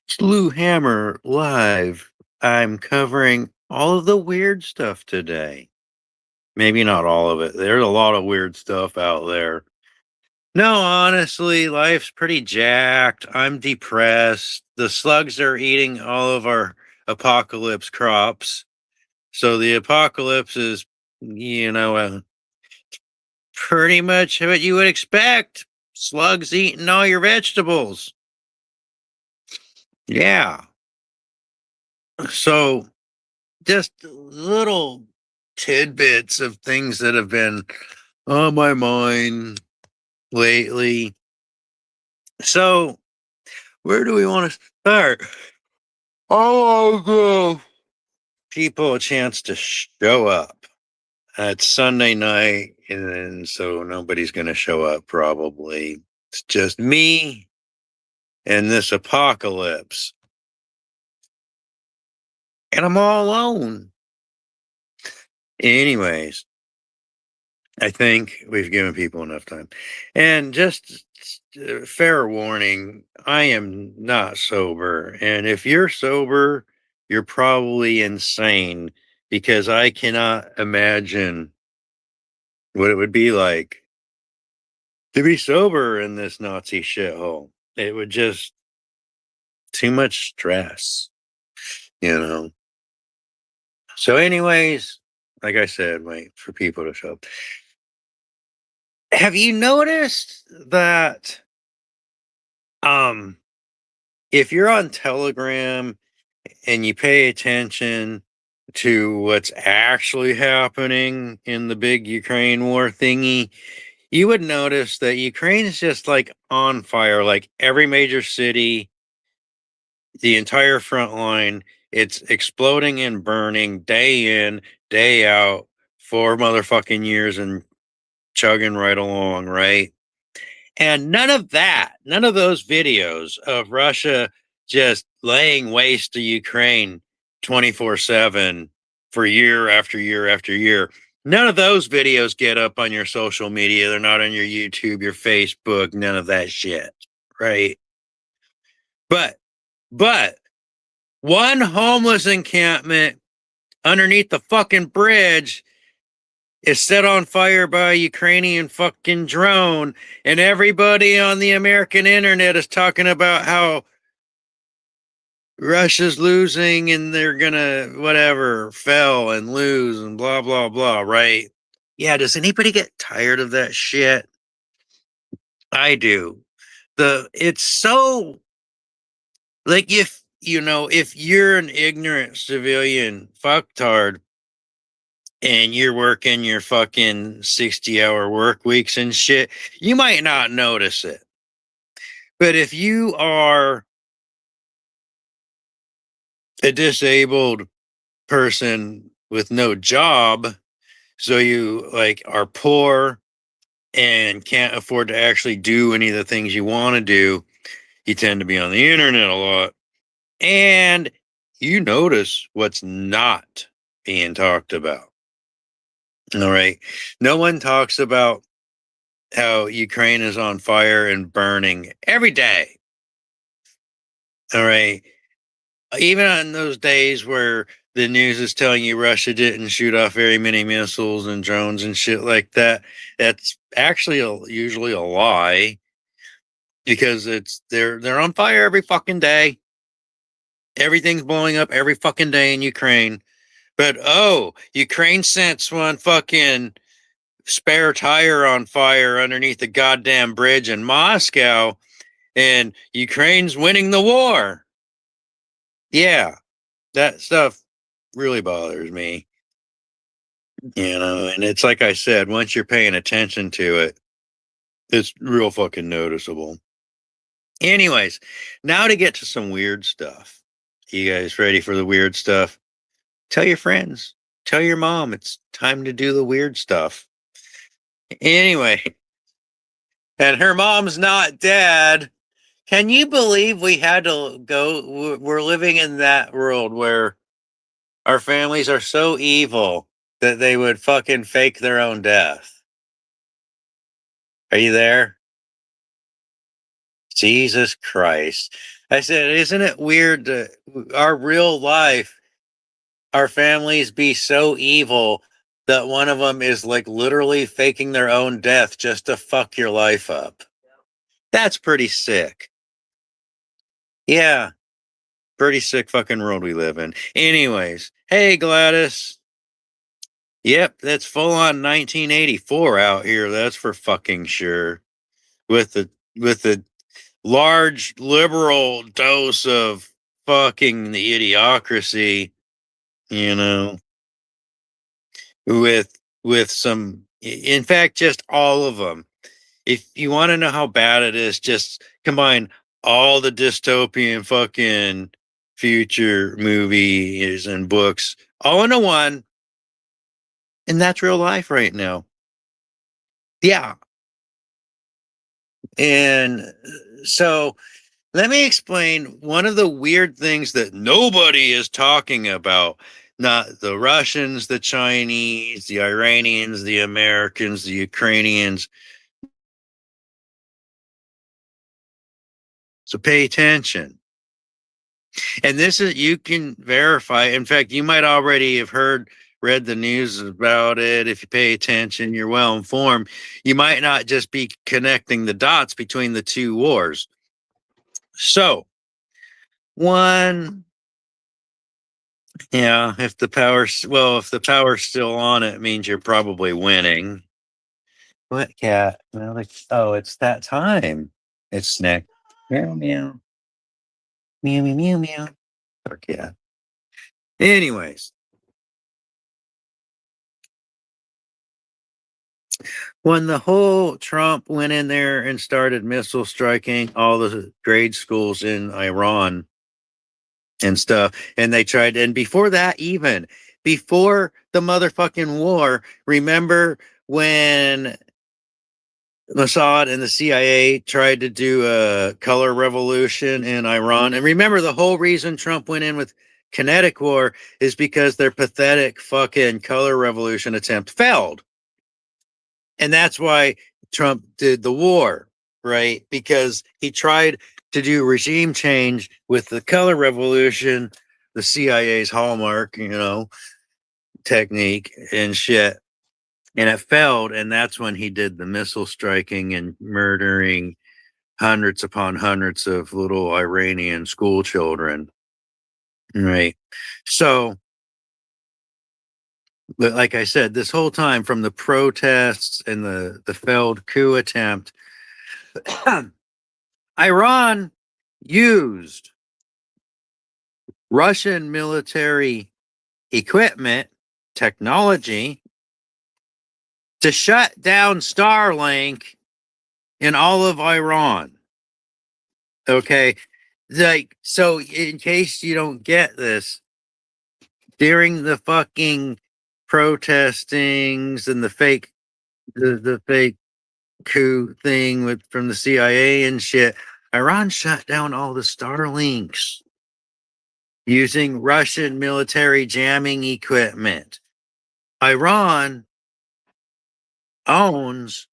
Slew Hammer Live. I'm covering all of the weird stuff today. Maybe not all of it. There's a lot of weird stuff out there. No, honestly, life's pretty jacked. I'm depressed. The slugs are eating all of our apocalypse crops. So the apocalypse is, pretty much what you would expect. Slugs eating all your vegetables. Yeah. So just little tidbits of things that have been on my mind lately. So, where do we want to start? Oh, give people a chance to show up. It's Sunday night, and so nobody's going to show up probably. It's just me and this apocalypse. And I'm all alone. Anyways, I think we've given people enough time. And just fair warning, I am not sober. And if you're sober, you're probably insane because I cannot imagine what it would be like to be sober in this Nazi shithole. It would just too much stress, you know. So, anyways, like I said, wait for people to show up. Have you noticed that um if you're on Telegram and you pay attention to what's actually happening in the big Ukraine war thingy, you would notice that Ukraine is just like on fire, like every major city, the entire front line, it's exploding and burning day in, day out, 4 motherfucking years and chugging right along, right? And none of those videos of Russia just laying waste to Ukraine 24/7 for year after year after year. None of those videos get up on your social media. They're not on your YouTube, your Facebook, none of that shit. Right. But, but one homeless encampment underneath the fucking bridge is set on fire by a Ukrainian fucking drone, and everybody on the American internet is talking about how Russia's losing and they're gonna whatever fell and lose and blah blah blah, right? Yeah, does anybody get tired of that shit? I do. It's so like if you're an ignorant civilian fucktard and you're working your fucking 60-hour work weeks and shit, you might not notice it. But if you are a disabled person with no job, so you like are poor and can't afford to actually do any of the things you want to do, you tend to be on the internet a lot. And you notice what's not being talked about. All right. No one talks about how Ukraine is on fire and burning every day. All right. Even on those days where the news is telling you Russia didn't shoot off very many missiles and drones and shit like that, that's actually usually a lie because they're on fire every fucking day. Everything's blowing up every fucking day in Ukraine. But oh, Ukraine sent one fucking spare tire on fire underneath the goddamn bridge in Moscow, and Ukraine's winning the war. Yeah, that stuff really bothers me, and it's like I said, once you're paying attention to it, it's real fucking noticeable. Anyways, now to get to some weird stuff. You guys ready for the weird stuff? Tell your friends, tell your mom it's time to do the weird stuff. Anyway, and her mom's not dead. Can you believe we had to go? We're living in that world where our families are so evil that they would fucking fake their own death. Are you there? Jesus Christ. I said, isn't it weird that our real life, our families be so evil that one of them is like literally faking their own death just to fuck your life up? That's pretty sick. Yeah, pretty sick fucking world we live in. Anyways, hey Gladys. Yep, that's full on 1984 out here. That's for fucking sure. With the large liberal dose of fucking the idiocracy, you know, with some, in fact, just all of them. If you want to know how bad it is, just combine all the dystopian fucking future movies and books all into one, and that's real life right now. Yeah. And so let me explain one of the weird things that nobody is talking about. Not the Russians, the Chinese, the Iranians, the Americans, the Ukrainians. So pay attention. And this is, you can verify. In fact, you might already have read the news about it. If you pay attention, you're well informed. You might not just be connecting the dots between the two wars. So, one, yeah, if the power's still on, it means you're probably winning. What cat? Well, like, oh, it's that time. It's snack. Meow meow. Meow meow meow meow. Or cat. Anyways, when the whole Trump went in there and started missile striking all the grade schools in Iran and stuff, and they tried, and before that, even before the motherfucking war, remember when Mossad and the CIA tried to do a color revolution in Iran? And remember, the whole reason Trump went in with kinetic war is because their pathetic fucking color revolution attempt failed. And that's why Trump did the war, right? Because he tried to do regime change with the color revolution, the CIA's hallmark, technique and shit. And it failed. And that's when he did the missile striking and murdering hundreds upon hundreds of little Iranian school children. Right. So, but like I said, this whole time from the protests and the failed coup attempt, Iran used Russian military equipment, technology to shut down Starlink in all of Iran. Okay. Like, so in case you don't get this, during the fucking protestings and the fake coup thing from the CIA and shit, Iran shut down all the Starlinks using Russian military jamming equipment. Iran owns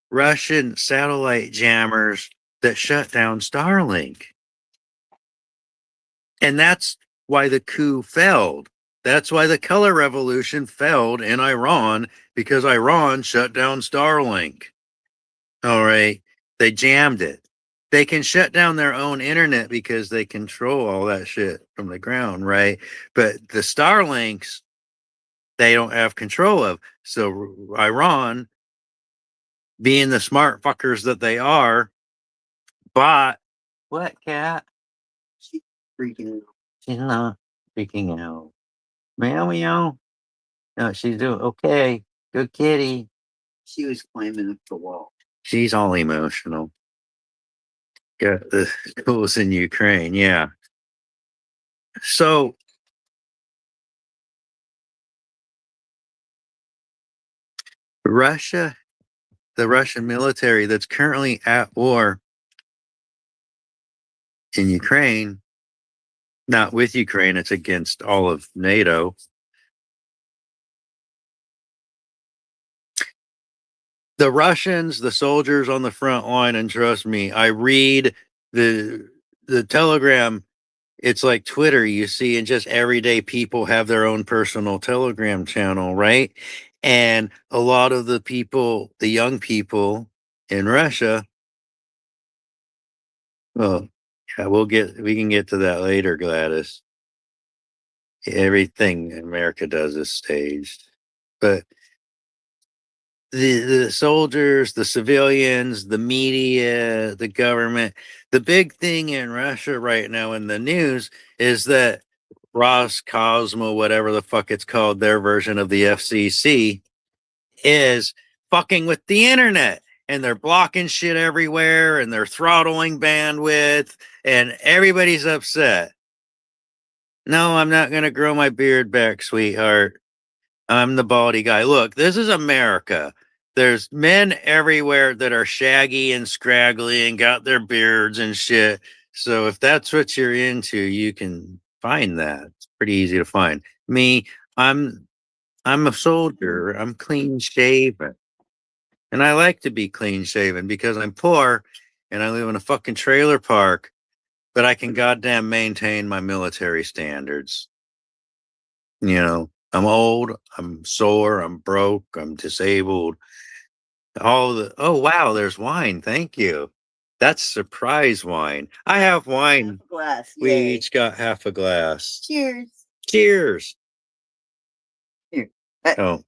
Russian satellite jammers that shut down Starlink. And that's why the coup failed. That's why the color revolution failed in Iran, because Iran shut down Starlink. All right. They jammed it. They can shut down their own internet because they control all that shit from the ground, right? But the Starlinks, they don't have control of. So Iran, being the smart fuckers that they are, bought what cat? She's freaking out. She's not freaking out. Meow meow. No, she's doing okay. Good kitty. She was climbing up the wall. She's all emotional. Got the schools in Ukraine, yeah. So Russia, the Russian military that's currently at war in Ukraine, not with Ukraine, it's against all of NATO. The Russians, the soldiers on the front line, and trust me, I read the the Telegram, it's like Twitter. You see, and just everyday people have their own personal Telegram channel, right? And a lot of the people, the young people in Russia, well, yeah, we can get to that later, Gladys. Everything America does is staged. But the soldiers, the civilians, the media, the government, the big thing in Russia right now in the news is that Roscosmo, whatever the fuck it's called, their version of the FCC, is fucking with the internet. And they're blocking shit everywhere and they're throttling bandwidth and everybody's upset. No, I'm not going to grow my beard back, sweetheart. I'm the baldy guy. Look, this is America. There's men everywhere that are shaggy and scraggly and got their beards and shit. So if that's what you're into, you can find that. It's pretty easy to find. Me, I'm I'm a soldier. I'm clean shaven. And I like to be clean shaven because I'm poor and I live in a fucking trailer park, but I can goddamn maintain my military standards. You know, I'm old, I'm sore, I'm broke, I'm disabled. Oh wow, there's wine. Thank you. That's surprise wine. I have wine. Glass. We Yay. each got half a glass. Cheers. Cheers. Here. Oh.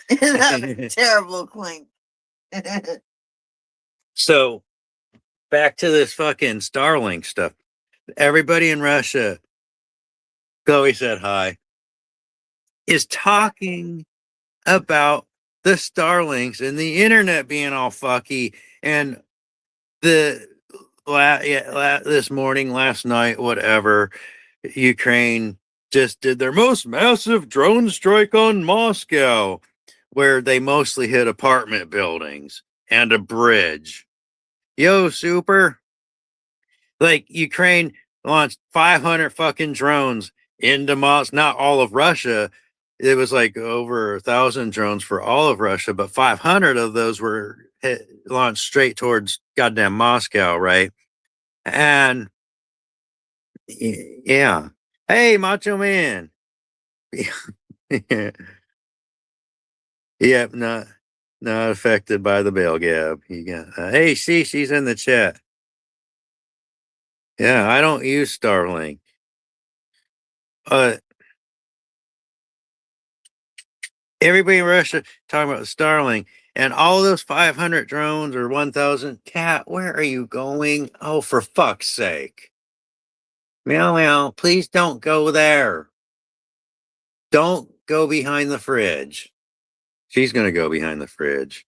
That was a terrible clink. So back to this fucking Starlink stuff. Everybody in Russia, Chloe said hi, is talking about the Starlinks and the internet being all fucky and the this morning, last night, whatever, Ukraine just did their most massive drone strike on Moscow, where they mostly hit apartment buildings and a bridge. Yo, super. Like Ukraine launched 500 fucking drones into Moscow, not all of Russia. It was like over 1,000 drones for all of Russia, but 500 of those were launched straight towards goddamn Moscow, right? And yeah, hey, Macho Man. Yep, not affected by the bail gap. You got hey, she's in the chat. Yeah, I don't use Starlink. Everybody in Russia talking about Starlink and all those 500 drones or 1,000. Cat, where are you going? Oh, for fuck's sake. Meow meow, please don't go there. Don't go behind the fridge. She's going to go behind the fridge.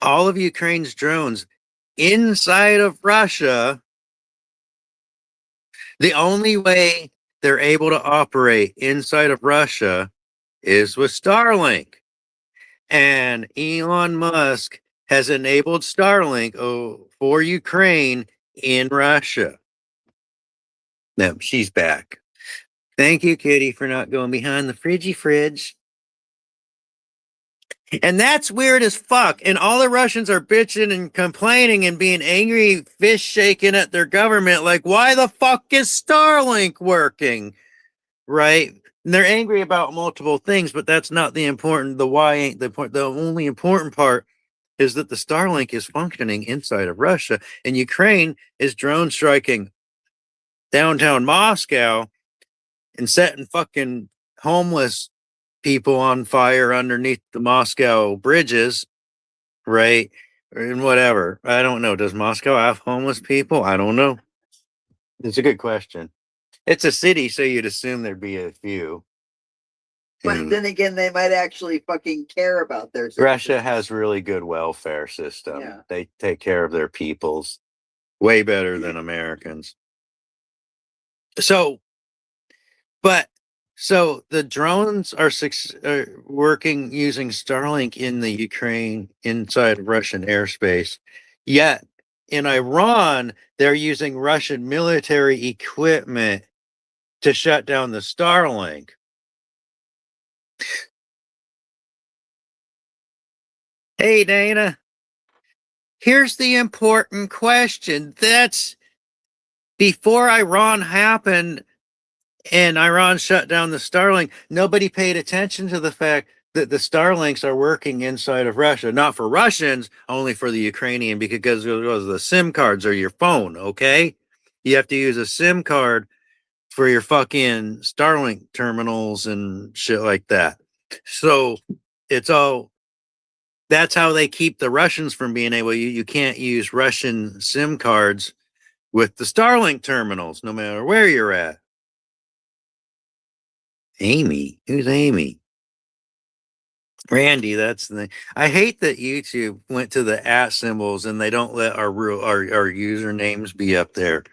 All of Ukraine's drones inside of Russia, the only way they're able to operate inside of Russia is with Starlink. And Elon Musk has enabled Starlink for Ukraine in Russia. No, she's back. Thank you, Kitty, for not going behind the fridge. And that's weird as fuck. And all the Russians are bitching and complaining and being angry, fish shaking at their government. Like, why the fuck is Starlink working? Right? And they're angry about multiple things, but that's not the important. The why ain't the point. The only important part is that the Starlink is functioning inside of Russia and Ukraine is drone striking downtown Moscow and setting fucking homeless people on fire underneath the Moscow bridges, right? And whatever. I don't know. Does Moscow have homeless people? I don't know. It's a good question. It's a city, so you'd assume there'd be a few. But then again, they might actually fucking care about their citizens. Russia has really good welfare system. Yeah. They take care of their peoples way better than Americans. So the drones are working using Starlink in the Ukraine inside Russian airspace. Yet in Iran, they're using Russian military equipment to shut down the Starlink. Hey, Dana. here's the important question. That's before Iran happened and Iran shut down the Starlink. Nobody paid attention to the fact that the Starlinks are working inside of Russia, not for Russians, only for the Ukrainian, because the SIM cards are your phone. Okay, you have to use a SIM card for your fucking Starlink terminals and shit like that. So it's all, that's how they keep the Russians from being able, you can't use Russian SIM cards with the Starlink terminals, no matter where you're at. Amy? Who's Amy? Randy, that's the thing. I hate that YouTube went to the @ symbols and they don't let our real our usernames be up there.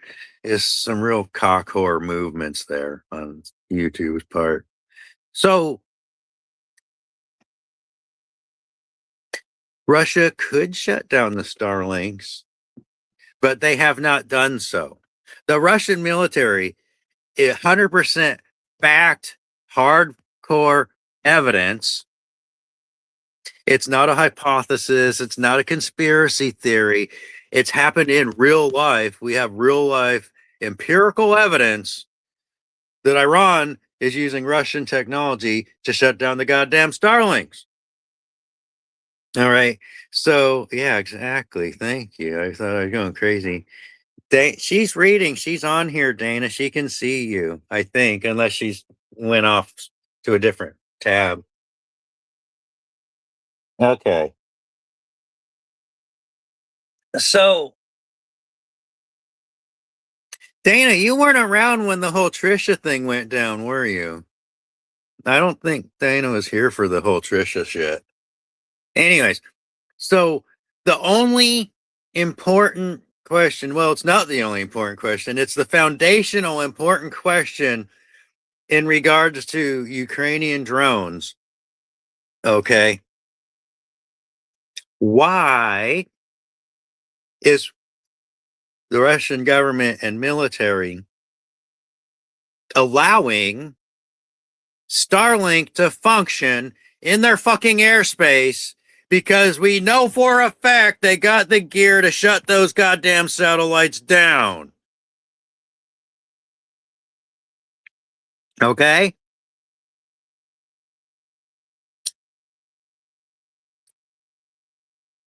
It's some real cock whore movements there on YouTube's part. So Russia could shut down the Starlinks, but they have not done so. The Russian military, 100% backed hardcore evidence. It's not a hypothesis. It's not a conspiracy theory. It's happened in real life. We have real life empirical evidence that Iran is using Russian technology to shut down the goddamn Starlinks. All right. So, yeah, exactly. Thank you. I thought I was going crazy. She's reading. She's on here, Dana. She can see you, I think, unless she's went off to a different tab. Okay. So, Dana, you weren't around when the whole Trisha thing went down, were you? I don't think Dana was here for the whole Trisha shit. Anyways, so the only important question, well, it's not the only important question, it's the foundational important question in regards to Ukrainian drones. Okay. Why is the Russian government and military allowing Starlink to function in their fucking airspace? Because we know for a fact they got the gear to shut those goddamn satellites down. Okay?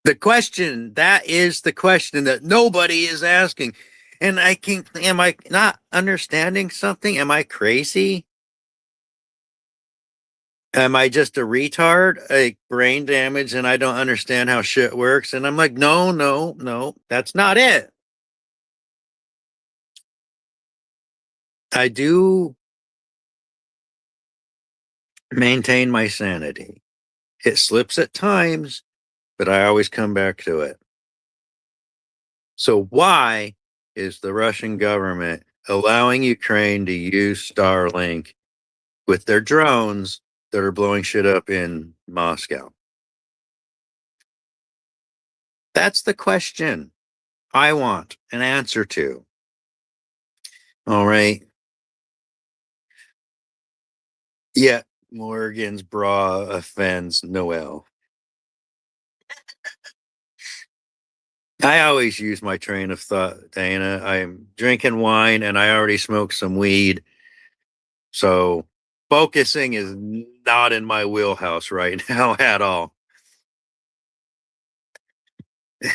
The question, that is the question that nobody is asking. And I can, am I not understanding something? Am I crazy? Am I just a retard, a brain damage, and I don't understand how shit works? And I'm like, no, no, no, that's not it. I do maintain my sanity. It slips at times, but I always come back to it. So why is the Russian government allowing Ukraine to use Starlink with their drones that are blowing shit up in Moscow? That's the question I want an answer to. All right. Yet Morgan's bra offends Noel. I always use my train of thought, Dana. I'm drinking wine and I already smoked some weed. So focusing is not in my wheelhouse right now at all. We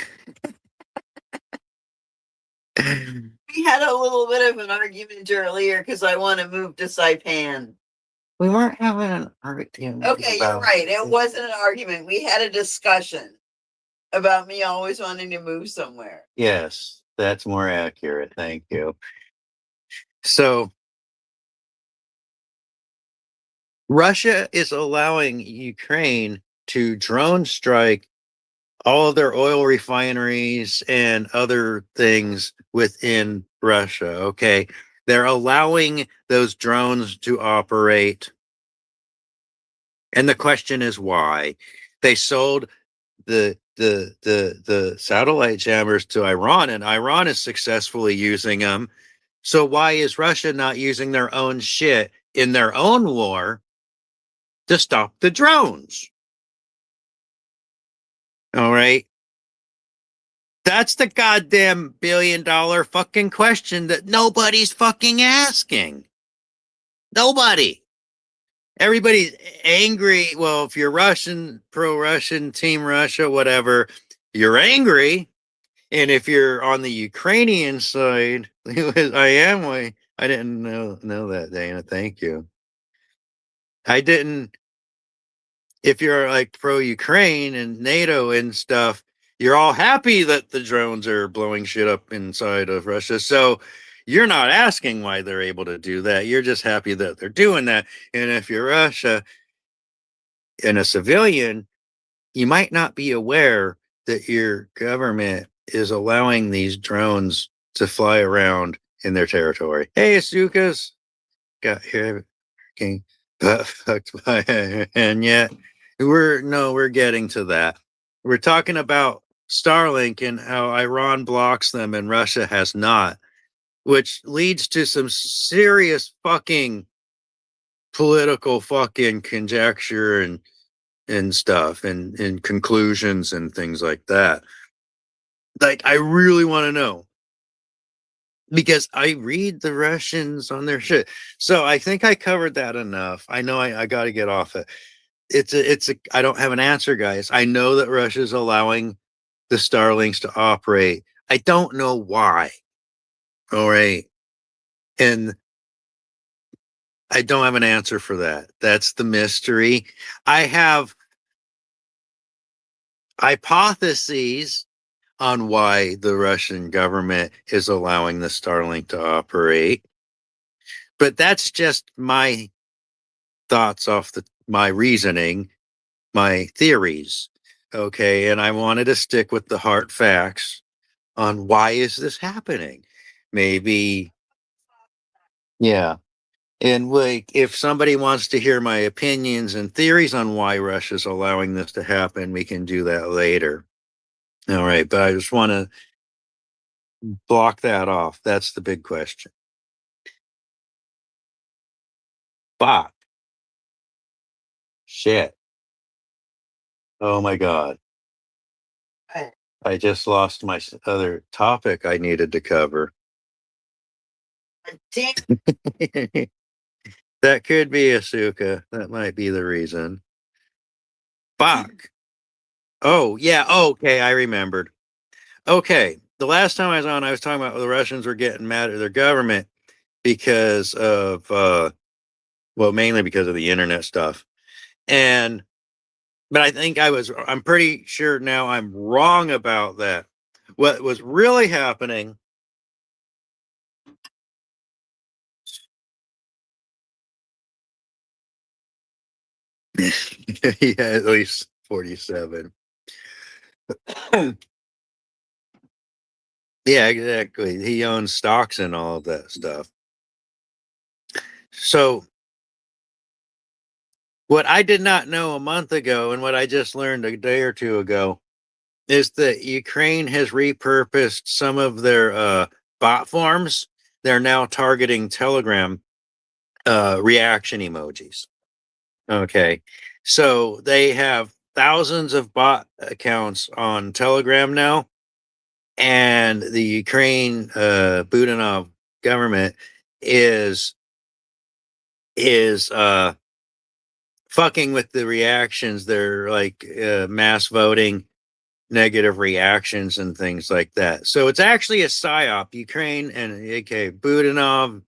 had a little bit of an argument earlier because I want to move to Saipan. We weren't having an argument. Okay, you're right. It wasn't an argument. We had a discussion about me always wanting to move somewhere. Yes, that's more accurate. Thank you. So Russia is allowing Ukraine to drone strike all of their oil refineries and other things within Russia. Okay. They're allowing those drones to operate. And the question is why? They sold the satellite jammers to Iran, and Iran is successfully using them. So why is Russia not using their own shit in their own war to stop the drones? All right. That's the goddamn $1 billion fucking question that nobody's fucking asking. Nobody. Everybody's angry. Well, if you're Russian, pro-Russian, team Russia, whatever, you're angry. And if you're on the Ukrainian side, I am. I didn't know that, Dana. Thank you. I didn't. If you're like pro-Ukraine and NATO and stuff, you're all happy that the drones are blowing shit up inside of Russia. So you're not asking why they're able to do that. You're just happy that they're doing that. And if you're Russia and a civilian, you might not be aware that your government is allowing these drones to fly around in their territory. Hey, Asukas got here, got fucked by, and yet we're getting to that. We're talking about Starlink and how Iran blocks them and Russia has not, which leads to some serious fucking political fucking conjecture and stuff and conclusions and things like that. Like, I really want to know because I read the Russians on their shit. So I think I covered that enough. I know I got to get off it. I don't have an answer, guys. I know that Russia's allowing the Starlinks to operate. I don't know why. All right. And I don't have an answer for that. That's the mystery. I have hypotheses on why the Russian government is allowing the Starlink to operate. But that's just my thoughts off my reasoning, my theories. Okay. And I wanted to stick with the hard facts on why is this happening. Maybe, yeah. And like, if somebody wants to hear my opinions and theories on why Russia's allowing this to happen, we can do that later. All right. But I just want to block that off. That's the big question. Fuck. Shit. Oh my God. I just lost my other topic I needed to cover. That could be Asuka. That might be the reason. Fuck. Oh, yeah. Okay. I remembered. Okay. The last time I was on, I was talking about the Russians were getting mad at their government because of, well, mainly because of the internet stuff. But I think I'm pretty sure now I'm wrong about that. What was really happening yeah, at least 47. Yeah, exactly. He owns stocks and all of that stuff. So, what I did not know a month ago and what I just learned a day or two ago is that Ukraine has repurposed some of their bot forms. They're now targeting Telegram reaction emojis. Okay. So they have thousands of bot accounts on Telegram now. And the Ukraine Budanov government is fucking with the reactions. They're like mass voting negative reactions and things like that. So it's actually a psyop. Ukraine and AK Budanov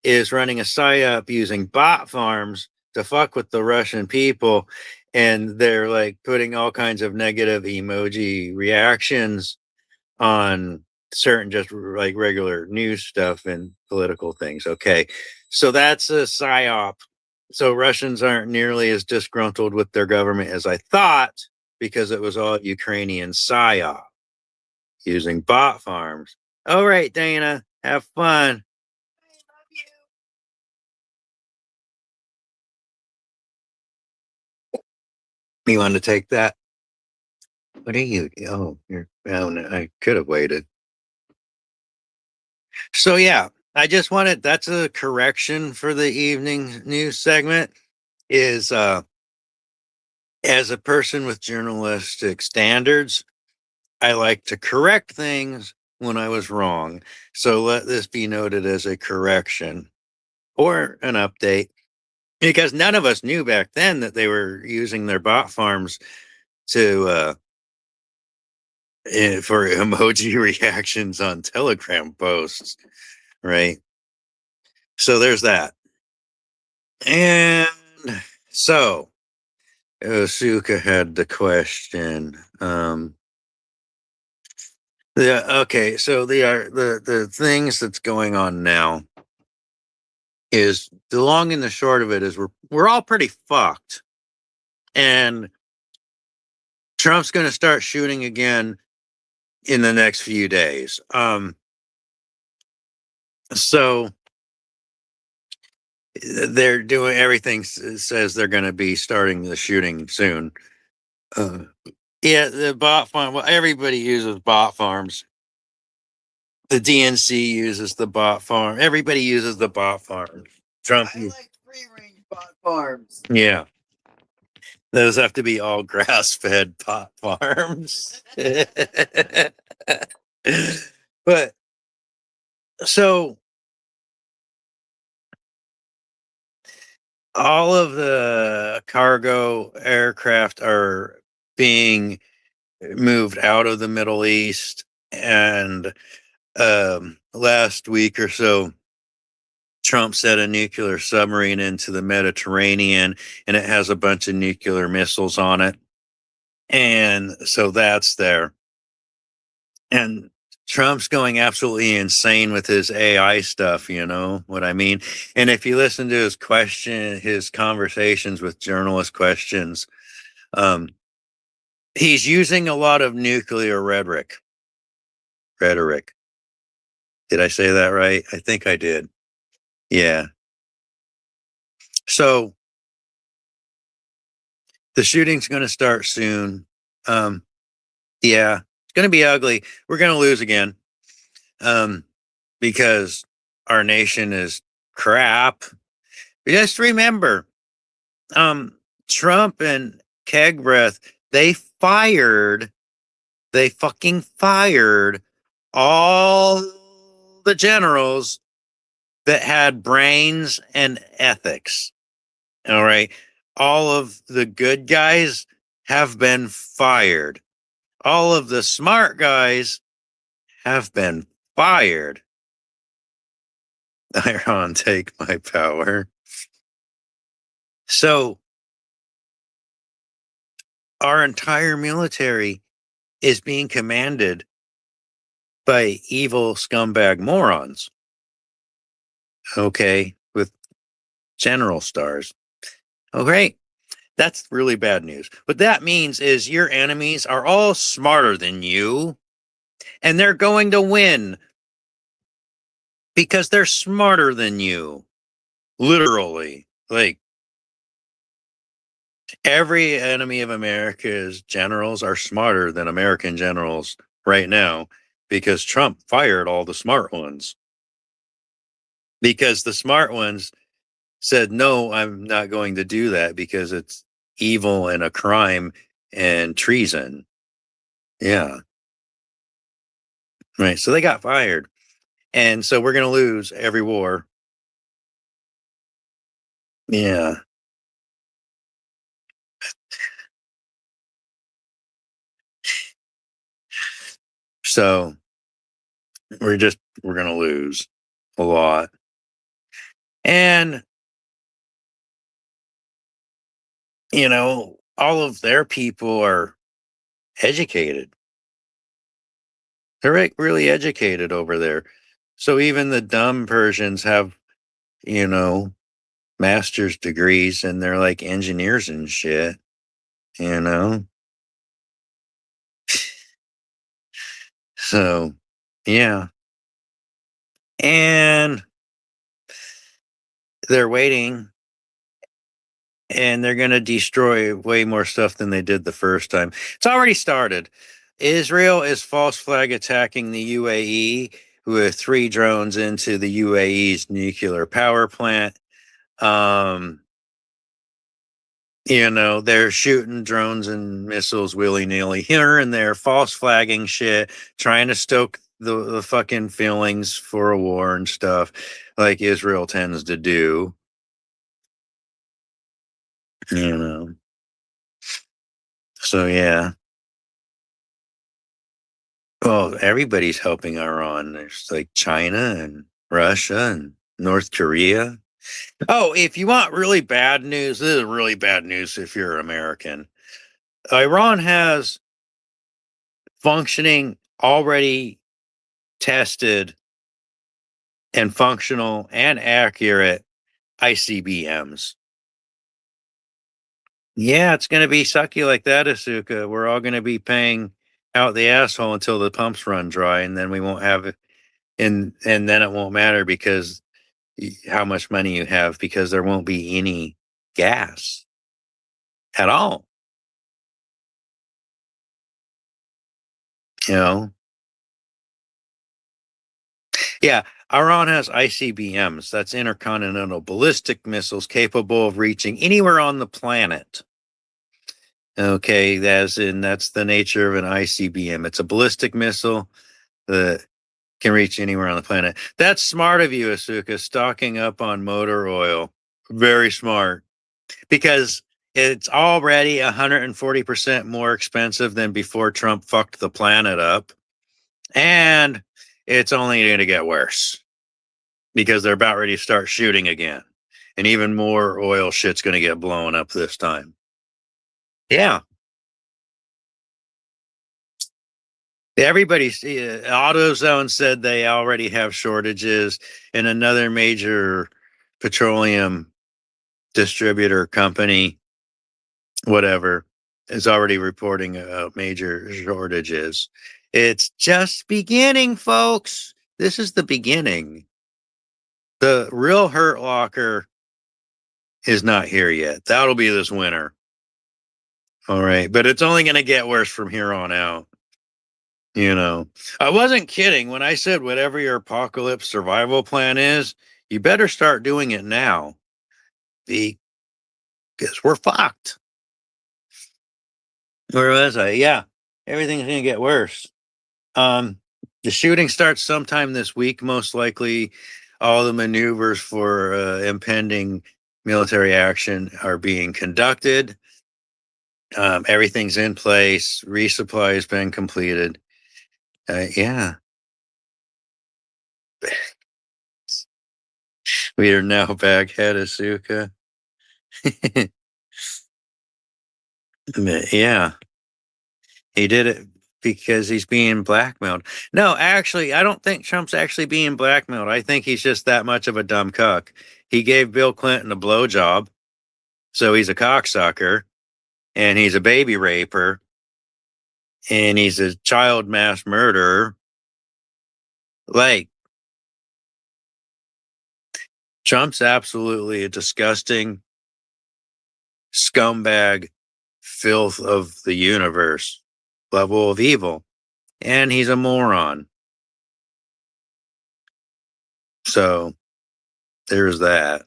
is running a psyop using bot farms to fuck with the Russian people. And they're like putting all kinds of negative emoji reactions on certain just like regular news stuff and political things. Okay. So that's a psyop. So Russians aren't nearly as disgruntled with their government as I thought because it was all Ukrainian psyop using bot farms. All right, Dana, have fun. You want to take that? What are you? Oh, I could have waited. So yeah, I just wanted that's a correction for the evening news segment is as a person with journalistic standards, I like to correct things when I was wrong. So let this be noted as a correction or an update, because none of us knew back then that they were using their bot farms to for emoji reactions on Telegram posts, right? So there's that. And so Osuka had the question. Yeah, okay, so the things that's going on now is the long and the short of it is we're all pretty fucked. And Trump's gonna start shooting again in the next few days. So they're doing everything says they're going to be starting the shooting soon. Uh, yeah, the bot farm. Well, everybody uses bot farms. The DNC uses the bot farm. Everybody uses the bot farm. Trump. I like free range bot farms. Yeah, those have to be all grass fed bot farms. But so all of the cargo aircraft are being moved out of the Middle East. And last week or so, Trump sent a nuclear submarine into the Mediterranean, and it has a bunch of nuclear missiles on it. And so that's there. And Trump's going absolutely insane with his AI stuff, you know what I mean? And if you listen to his conversations with journalist questions, he's using a lot of nuclear rhetoric. Did I say that right? I think I did. Yeah. So the shooting's going to start soon. Yeah, it's going to be ugly. We're going to lose again. Because our nation is crap. Just remember, Trump and Keg Breath, they fucking fired all the generals that had brains and ethics. All right. All of the good guys have been fired. All of the smart guys have been fired. Iron, take my power. So our entire military is being commanded by evil scumbag morons. Okay. With general stars. Okay. That's really bad news. What that means is your enemies are all smarter than you, and they're going to win because they're smarter than you. Literally. Like, every enemy of America's generals are smarter than American generals right now because Trump fired all the smart ones. Because the smart ones said, no, I'm not going to do that because it's evil and a crime and treason. Yeah. Right. So they got fired. And so we're going to lose every war. Yeah. So we're going to lose a lot. And, you know, all of their people are educated. They're really educated over there. So even the dumb Persians have, you know, master's degrees and they're like engineers and shit, you know? So, yeah. And they're waiting and they're going to destroy way more stuff than they did the first time. It's already started. Israel is false flag attacking the UAE with 3 drones into the UAE's nuclear power plant. They're shooting drones and missiles willy-nilly here and there, false flagging shit, trying to stoke the fucking feelings for a war and stuff like Israel tends to do. So yeah. Well, everybody's helping Iran. There's like China and Russia and North Korea. Oh, if you want really bad news, this is really bad news if you're American. Iran has functioning, already tested and functional and accurate ICBMs. Yeah, it's going to be sucky like that, Asuka. We're all going to be paying out the asshole until the pumps run dry, and then we won't have it. And then it won't matter because how much money you have, because there won't be any gas at all. You know? Yeah, Iran has ICBMs. That's intercontinental ballistic missiles capable of reaching anywhere on the planet. Okay, that's the nature of an ICBM. It's a ballistic missile that can reach anywhere on the planet. That's smart of you, Asuka, stocking up on motor oil. Very smart. Because it's already 140% more expensive than before Trump fucked the planet up. And it's only going to get worse because they're about ready to start shooting again. And even more oil shit's going to get blown up this time. Yeah. Everybody's AutoZone said they already have shortages, and another major petroleum distributor company, whatever, is already reporting major shortages. It's just beginning, folks. This is the beginning. The real Hurt Locker is not here yet. That'll be this winter. All right. But it's only going to get worse from here on out. I wasn't kidding when I said whatever your apocalypse survival plan is, you better start doing it now because we're fucked. Where was I? Yeah, everything's going to get worse. The shooting starts sometime this week, most likely. All the maneuvers for impending military action are being conducted. Everything's in place. Resupply has been completed. Yeah. We are now back at Asuka. Yeah. He did it because he's being blackmailed. No, actually, I don't think Trump's actually being blackmailed. I think he's just that much of a dumb cuck. He gave Bill Clinton a blowjob, so he's a cocksucker, and he's a baby raper, and he's a child mass murderer. Like, Trump's absolutely a disgusting scumbag, filth of the universe level of evil, and he's a moron. So there's that.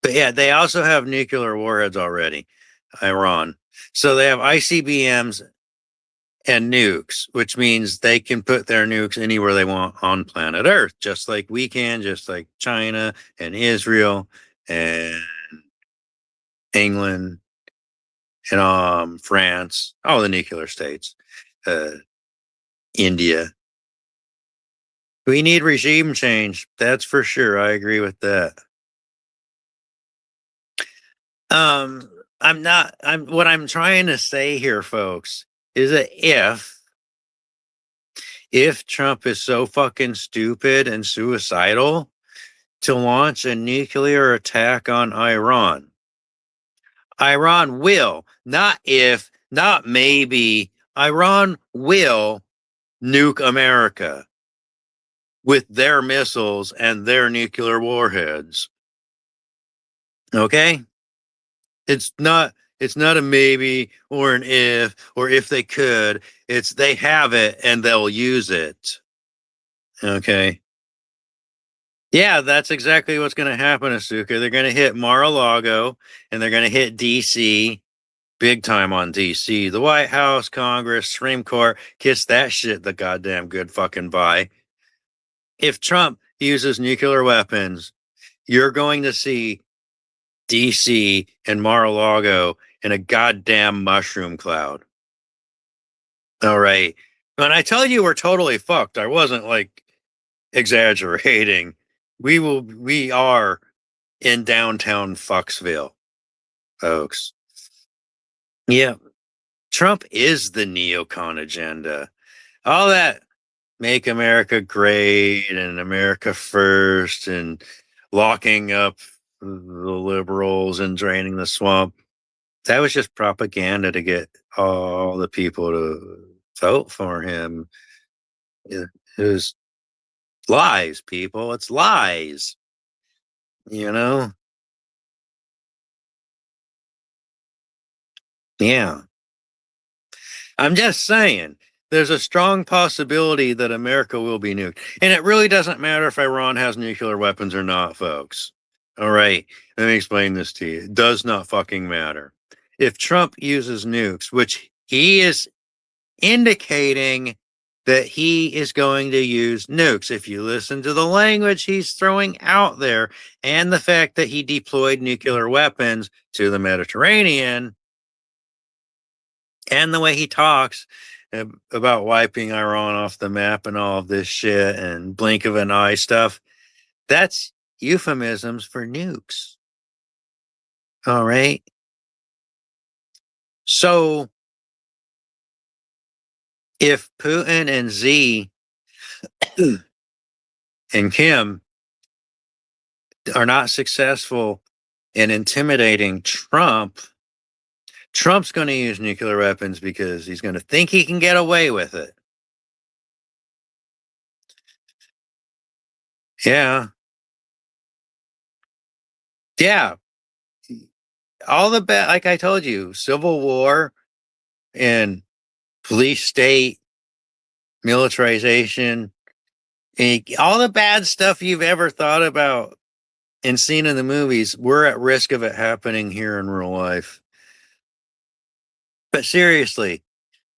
But yeah, they also have nuclear warheads already, Iran. So they have ICBMs and nukes, which means they can put their nukes anywhere they want on planet Earth, just like we can, just like China and Israel and England and France, all the nuclear states, India. We need regime change. That's for sure. I agree with that. What I'm trying to say here, folks, is that if Trump is so fucking stupid and suicidal to launch a nuclear attack on Iran, Iran will, not if, not maybe, Iran will nuke America with their missiles and their nuclear warheads. Okay? It's not a maybe or an if or if they could. It's they have it and they'll use it. Okay. Yeah, that's exactly what's going to happen, Asuka. They're going to hit Mar-a-Lago and they're going to hit DC big time on DC. The White House, Congress, Supreme Court, kiss that shit the goddamn good fucking bye. If Trump uses nuclear weapons, you're going to see DC and Mar-a-Lago in a goddamn mushroom cloud. All right. When I tell you we're totally fucked, I wasn't like exaggerating. We are in downtown Foxville, folks. Yeah. Trump is the neocon agenda. All that make America great and America first and locking up the liberals and draining the swamp. That was just propaganda to get all the people to vote for him. It was lies, people. It's lies. You know? Yeah. I'm just saying, there's a strong possibility that America will be nuked. And it really doesn't matter if Iran has nuclear weapons or not, folks. All right. Let me explain this to you. It does not fucking matter. If Trump uses nukes, which he is indicating that he is going to use nukes. If you listen to the language he's throwing out there and the fact that he deployed nuclear weapons to the Mediterranean and the way he talks about wiping Iran off the map and all of this shit and blink of an eye stuff, that's euphemisms for nukes. All right. So if Putin and Z and Kim are not successful in intimidating Trump, Trump's going to use nuclear weapons because he's going to think he can get away with it. Yeah. Yeah. All the bad, like I told you, Civil War and police state, militarization, and all the bad stuff you've ever thought about and seen in the movies, we're at risk of it happening here in real life. But seriously,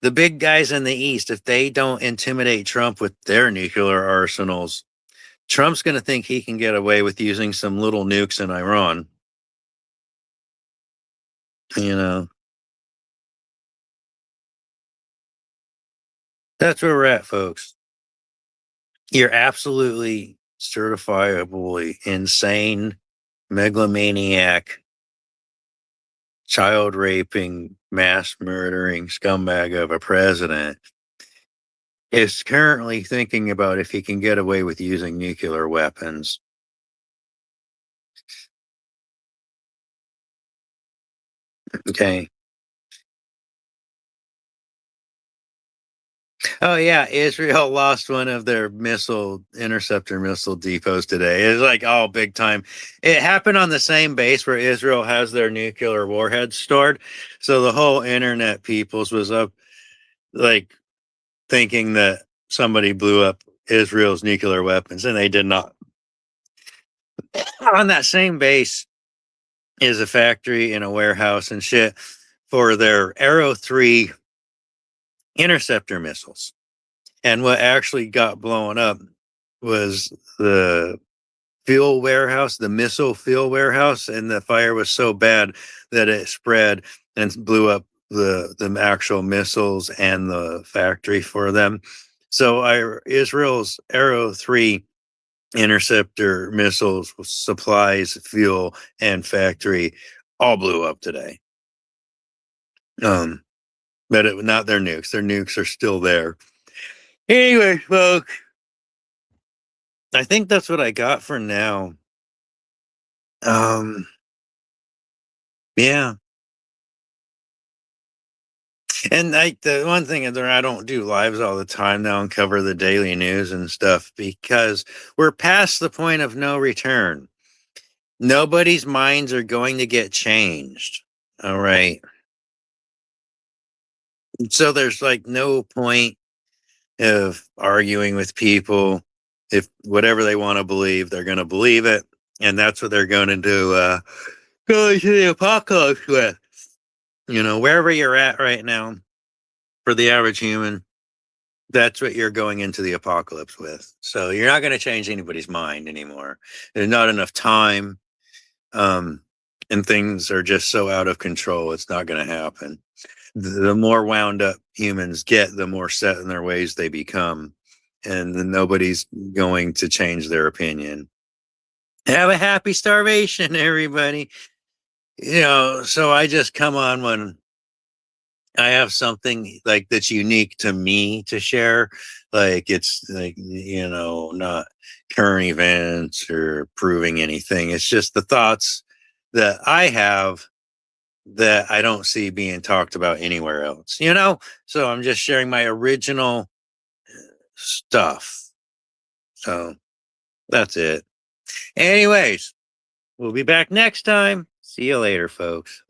the big guys in the East, if they don't intimidate Trump with their nuclear arsenals, Trump's going to think he can get away with using some little nukes in Iran. You know, that's where we're at, folks. You're absolutely certifiably insane, megalomaniac, child raping, mass murdering scumbag of a president is currently thinking about if he can get away with using nuclear weapons. Okay. Oh yeah, Israel lost one of their interceptor missile depots today. It's like all big time. It happened on the same base where Israel has their nuclear warheads stored. So the whole internet peoples was up like thinking that somebody blew up Israel's nuclear weapons, and they did not. On that same base is a factory and a warehouse and shit for their Arrow 3 interceptor missiles. And what actually got blown up was the fuel warehouse, the missile fuel warehouse, and the fire was so bad that it spread and blew up the actual missiles and the factory for them. So Israel's Arrow 3 interceptor missiles, supplies, fuel, and factory all blew up today. But not their nukes. Their nukes are still there. Anyway, folks, I think that's what I got for now. Yeah. And the one thing is that I don't do lives all the time now and cover the daily news and stuff because we're past the point of no return. Nobody's minds are going to get changed. All right. So there's like no point of arguing with people if whatever they want to believe, they're going to believe it. And that's what they're going to do, go into the apocalypse with. Wherever you're at right now, for the average human, that's what you're going into the apocalypse with. So you're not going to change anybody's mind anymore. There's not enough time. And things are just so out of control. It's not going to happen. The more wound up humans get, the more set in their ways they become. And then nobody's going to change their opinion. Have a happy starvation, everybody. So I just come on when I have something like that's unique to me to share. Like it's like, not current events or proving anything. It's just the thoughts that I have that I don't see being talked about anywhere else, So I'm just sharing my original stuff. So that's it. Anyways, we'll be back next time. See you later, folks.